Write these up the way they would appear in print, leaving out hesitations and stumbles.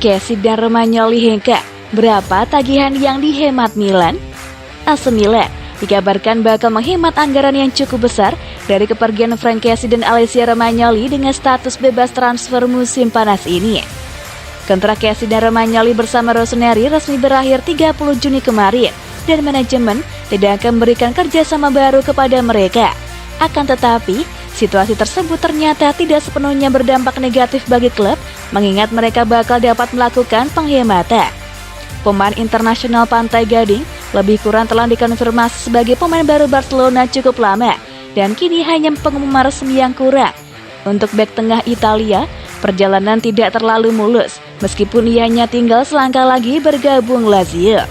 Kessie dan Romagnoli hengkang, berapa tagihan yang dihemat Milan? AC Milan dikabarkan bakal menghemat anggaran yang cukup besar dari kepergian Frank Kessie dan Alessio Romagnoli dengan status bebas transfer musim panas ini. Kontrak Kessie dan Romagnoli bersama Rossoneri resmi berakhir 30 Juni kemarin dan manajemen tidak akan memberikan kerjasama baru kepada mereka. Akan tetapi, situasi tersebut ternyata tidak sepenuhnya berdampak negatif bagi klub, mengingat mereka bakal dapat melakukan penghematan. Pemain internasional Pantai Gading lebih kurang telah dikonfirmasi sebagai pemain baru Barcelona cukup lama, dan kini hanya pengumuman resmi yang kurang. Untuk bek tengah Italia, perjalanan tidak terlalu mulus, meskipun ia hanya tinggal selangkah lagi bergabung Lazio.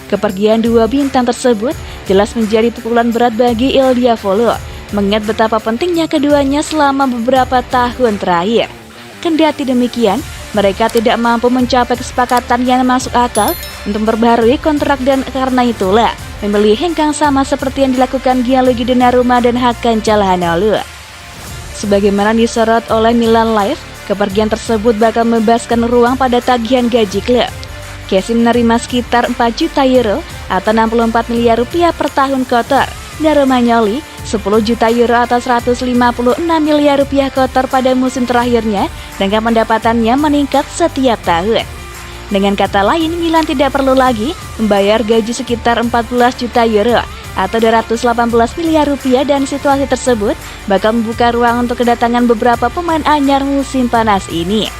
Kepergian dua bintang tersebut jelas menjadi pukulan berat bagi Il Diavolo, mengingat betapa pentingnya keduanya selama beberapa tahun terakhir. Kendati demikian, mereka tidak mampu mencapai kesepakatan yang masuk akal untuk memperbaharui kontrak dan karena itulah membeli hengkang sama seperti yang dilakukan Gianluigi Donnarumma dan Hakan Calhanoglu. Sebagaimana disorot oleh Milan Live, kepergian tersebut bakal membebaskan ruang pada tagihan gaji klub. Kessie menerima sekitar 4 juta euro atau 64 miliar rupiah per tahun kotor, dan Romagnoli 10 juta euro atau 156 miliar rupiah kotor pada musim terakhirnya dengan pendapatannya meningkat setiap tahun. Dengan kata lain, Milan tidak perlu lagi membayar gaji sekitar 14 juta euro atau 218 miliar rupiah dan situasi tersebut bakal membuka ruang untuk kedatangan beberapa pemain anyar musim panas ini.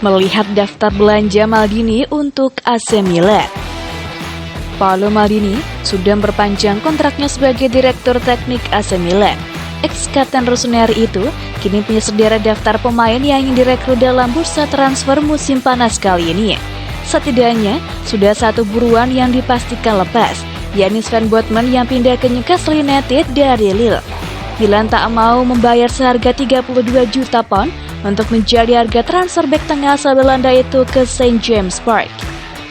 Melihat daftar belanja Maldini untuk AC Milan. Paolo Maldini sudah memperpanjang kontraknya sebagai direktur teknik AC Milan. Ex-kapten Rossoneri itu kini punya sederet daftar pemain yang ingin direkrut dalam bursa transfer musim panas kali ini. Setidaknya sudah satu buruan yang dipastikan lepas, yakni Sven Botman yang pindah ke Newcastle United dari Lille. Milan tak mau membayar seharga 32 juta pound untuk menjadi harga transfer bek tengah asal Belanda itu ke St. James Park.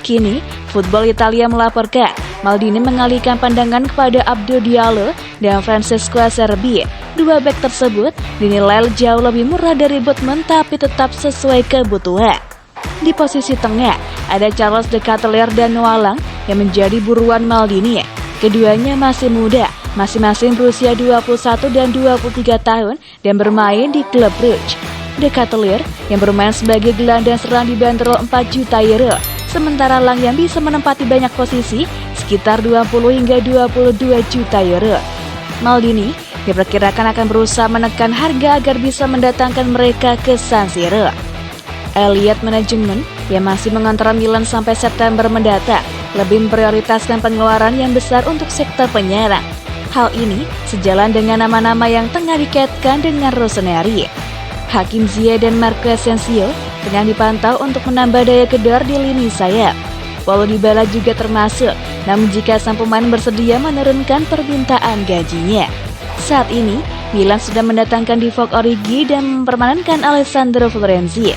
Kini, Football Italia melaporkan Maldini mengalihkan pandangan kepada Abdou Diallo dan Francesco Acerbi. Dua bek tersebut dinilai jauh lebih murah dari Botman tapi tetap sesuai kebutuhan. Di posisi tengah, ada Charles De Ketelaere dan Noah Lang yang menjadi buruan Maldini. Keduanya masih muda, masing-masing berusia 21 dan 23 tahun dan bermain di klub Brugge. De Ketelaere yang bermain sebagai gelandang serang dibanderol 4 juta euro, sementara Lang yang bisa menempati banyak posisi sekitar 20 hingga 22 juta euro. Maldini diperkirakan akan berusaha menekan harga agar bisa mendatangkan mereka ke San Siro. Elliott Management yang masih mengontrak Milan sampai September mendatang lebih memprioritaskan pengeluaran yang besar untuk sektor penyerang. Hal ini sejalan dengan nama-nama yang tengah dikaitkan dengan Rossoneri. Hakim Ziyech dan Marco Asensio tengah dipantau untuk menambah daya gedor di lini sayap. Paulo Dybala juga termasuk, namun jika sang pemain bersedia menurunkan permintaan gajinya. Saat ini, Milan sudah mendatangkan Divock Origi dan mempermanenkan Alessandro Florenzi.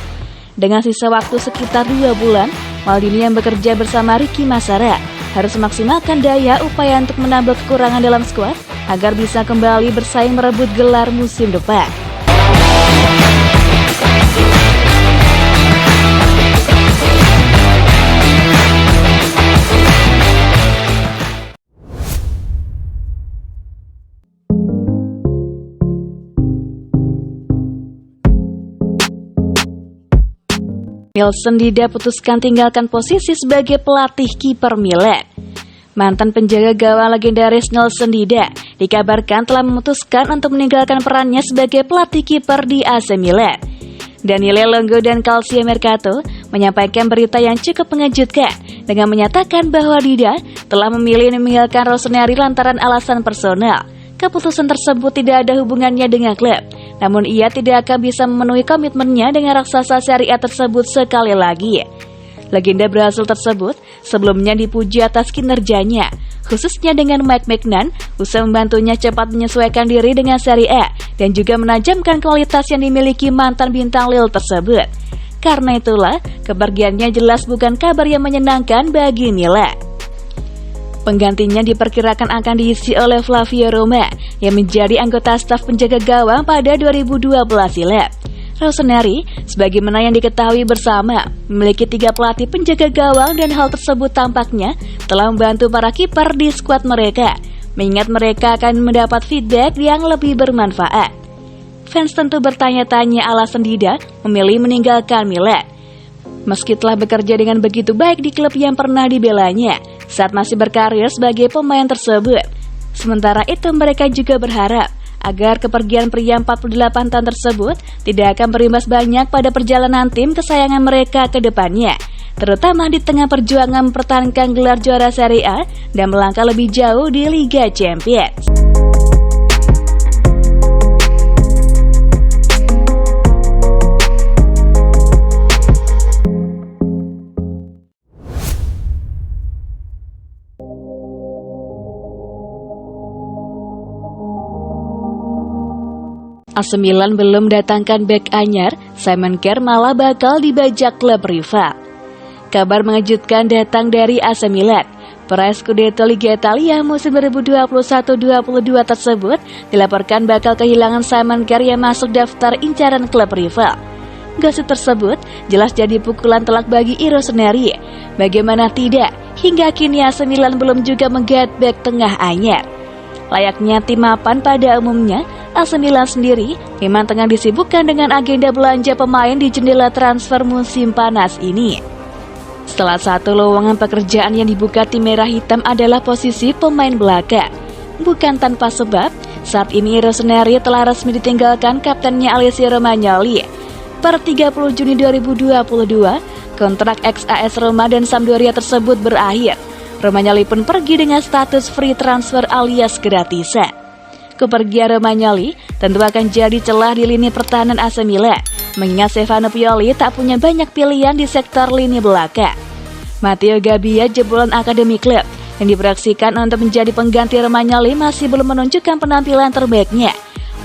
Dengan sisa waktu sekitar 2 bulan, Maldini yang bekerja bersama Ricky Massara harus memaksimalkan daya upaya untuk menambah kekurangan dalam skuad agar bisa kembali bersaing merebut gelar musim depan. Nelson Dida putuskan tinggalkan posisi sebagai pelatih kiper Milan. Mantan penjaga gawang legendaris Nelson Dida dikabarkan telah memutuskan untuk meninggalkan perannya sebagai pelatih kiper di AC Milan. Daniele Longo dan Calcio Mercato menyampaikan berita yang cukup mengejutkan dengan menyatakan bahwa Dida telah memilih meninggalkan Rossoneri lantaran alasan personal. Keputusan tersebut tidak ada hubungannya dengan klub, namun ia tidak akan bisa memenuhi komitmennya dengan raksasa Serie A tersebut sekali lagi. Legenda Brasil tersebut sebelumnya dipuji atas kinerjanya. khususnya dengan Mike Maignan, usaha membantunya cepat menyesuaikan diri dengan Serie A dan juga menajamkan kualitas yang dimiliki mantan bintang Lille tersebut. Karena itulah, kepergiannya jelas bukan kabar yang menyenangkan bagi Milan. Penggantinya diperkirakan akan diisi oleh Flavio Roma yang menjadi anggota staf penjaga gawang pada 2012 silam. Rossoneri, sebagaimana yang diketahui bersama, memiliki 3 pelatih penjaga gawang dan hal tersebut tampaknya telah membantu para kiper di skuad mereka, mengingat mereka akan mendapat feedback yang lebih bermanfaat. Fans tentu bertanya-tanya alasan Dida memilih meninggalkan Milan. Meski telah bekerja dengan begitu baik di klub yang pernah dibelanya saat masih berkarir sebagai pemain tersebut. Sementara itu mereka juga berharap agar kepergian pria 48 tahun tersebut tidak akan berimbas banyak pada perjalanan tim kesayangan mereka ke depannya, terutama di tengah perjuangan mempertahankan gelar juara Serie A dan melangkah lebih jauh di Liga Champions. AC Milan belum datangkan bek anyar, Simon Kjær malah bakal dibajak klub rival. Kabar mengejutkan datang dari AC Milan. Peraih Scudetto Liga Italia musim 2021-22 tersebut dilaporkan bakal kehilangan Simon Kjær yang masuk daftar incaran klub rival. Gosip tersebut jelas jadi pukulan telak bagi Rossoneri. Bagaimana tidak, hingga kini AC Milan belum juga menggait bek tengah anyar. Layaknya tim mapan pada umumnya, AC Milan sendiri memang tengah disibukkan dengan agenda belanja pemain di jendela transfer musim panas ini. Salah satu lowongan pekerjaan yang dibuka tim merah hitam adalah posisi pemain belakang. Bukan tanpa sebab, saat ini Rossoneri telah resmi ditinggalkan kaptennya Alessio Romagnoli. Per 30 Juni 2022, kontrak ex-AS Roma dan Sampdoria tersebut berakhir. Romagnoli pun pergi dengan status free transfer alias gratisan. Kepergian Romagnoli tentu akan jadi celah di lini pertahanan AC Milan, mengingat Stefano Pioli tak punya banyak pilihan di sektor lini belakang. Matteo Gabbia, jebolan akademi klub yang diproyeksikan untuk menjadi pengganti Romagnoli, masih belum menunjukkan penampilan terbaiknya.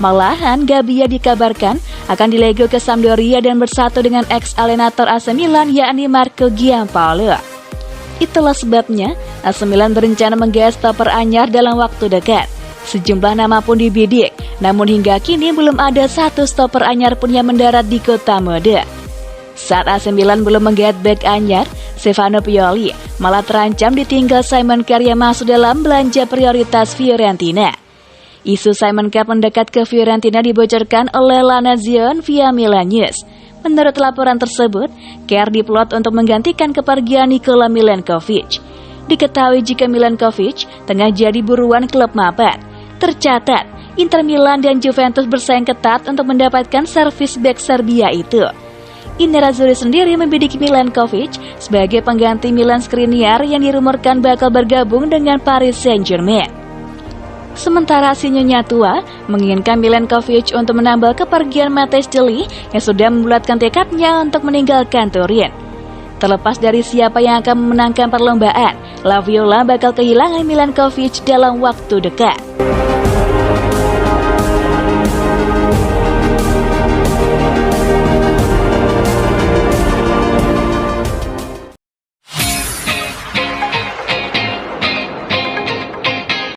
Malahan Gabbia dikabarkan akan dilego ke Sampdoria dan bersatu dengan ex-alienator AC Milan yakni Marco Giampaolo. Itulah sebabnya AC Milan berencana menggait stopper anyar dalam waktu dekat. Sejumlah nama pun dibidik, namun hingga kini belum ada satu stopper anyar pun yang mendarat di kota mode. Saat AC Milan belum menggait bek anyar, Stefano Pioli malah terancam ditinggal Simon Kjær yang masuk dalam belanja prioritas Fiorentina. Isu Simon Kjær mendekat ke Fiorentina dibocorkan oleh La Nazione via Milan News. Menurut laporan tersebut, Kjær diplot untuk menggantikan kepergian Nikola Milenkovic. Diketahui jika Milenkovic tengah jadi buruan klub mapan. Tercatat, Inter Milan dan Juventus bersaing ketat untuk mendapatkan servis bek Serbia itu. Nerazzurri sendiri membidik Milenkovic sebagai pengganti Milan Skriniar yang dirumorkan bakal bergabung dengan Paris Saint-Germain. Sementara si Nyonya tua menginginkan Milenkovic untuk menambal kepergian Matthijs de Ligt yang sudah membulatkan tekadnya untuk meninggalkan Turin. Terlepas dari siapa yang akan memenangkan perlombaan, La Viola bakal kehilangan Milenkovic dalam waktu dekat.